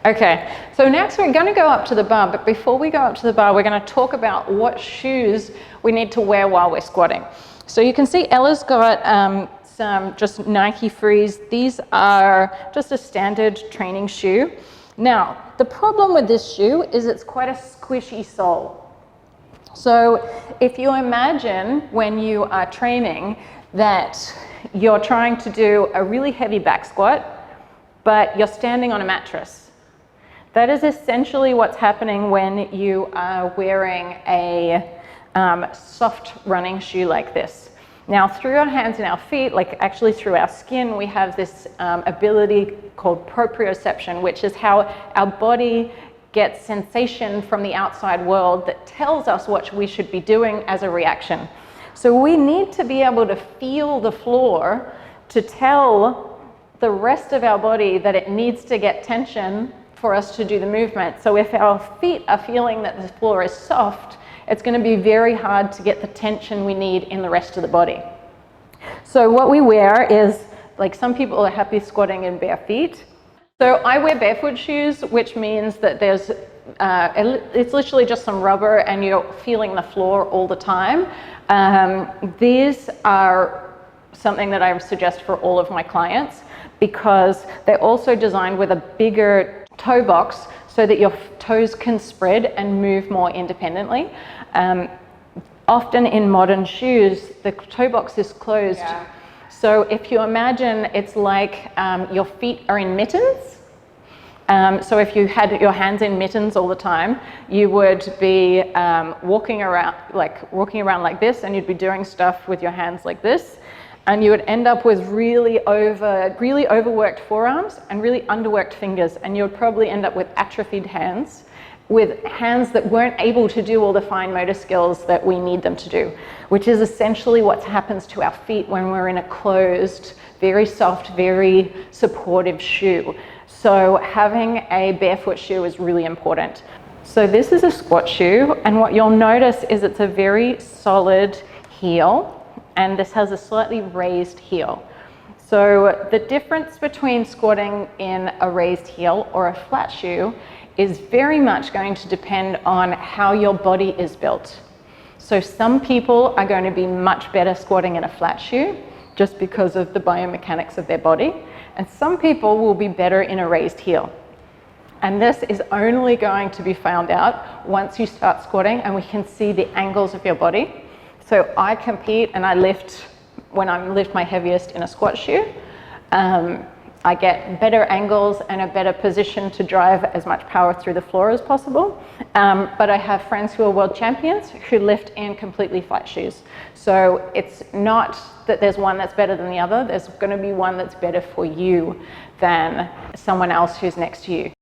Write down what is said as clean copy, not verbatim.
Okay, so next we're going to go up to the bar, but before we go up to the bar, we're going to talk about what shoes we need to wear while we're squatting. So you can see Ella's got some just Nike Frees. These are just a standard training shoe. Now, the problem with this shoe is it's quite a squishy sole. So if you imagine when you are training that you're trying to do a really heavy back squat, but you're standing on a mattress. That is essentially what's happening when you are wearing a soft running shoe like this. Now, through our hands and our feet, like actually through our skin, we have this ability called proprioception, which is how our body gets sensation from the outside world that tells us what we should be doing as a reaction. So we need to be able to feel the floor to tell the rest of our body that it needs to get tension for us to do the movement. So if our feet are feeling that the floor is soft, it's going to be very hard to get the tension we need in the rest of the body. So what we wear is, like, some people are happy squatting in bare feet. So I wear barefoot shoes, which means that there's it's literally just some rubber and you're feeling the floor all the time. These are something that I suggest for all of my clients because they're also designed with a bigger toe box so that your toes can spread and move more independently. Often in modern shoes, the toe box is closed. Yeah. So if you imagine, it's like your feet are in mittens. So if you had your hands in mittens all the time, you would be walking around like this, and you'd be doing stuff with your hands like this. And you would end up with really overworked forearms and really underworked fingers. And you would probably end up with atrophied hands, with hands that weren't able to do all the fine motor skills that we need them to do, which is essentially what happens to our feet when we're in a closed, very soft, very supportive shoe. So having a barefoot shoe is really important. So this is a squat shoe, and what you'll notice is it's a very solid heel. And this has a slightly raised heel. So the difference between squatting in a raised heel or a flat shoe is very much going to depend on how your body is built. So some people are going to be much better squatting in a flat shoe just because of the biomechanics of their body. And some people will be better in a raised heel. And this is only going to be found out once you start squatting and we can see the angles of your body. So I compete and I lift when I lift my heaviest in a squat shoe. I get better angles and a better position to drive as much power through the floor as possible. But I have friends who are world champions who lift in completely flat shoes. So it's not that there's one that's better than the other. There's going to be one that's better for you than someone else who's next to you.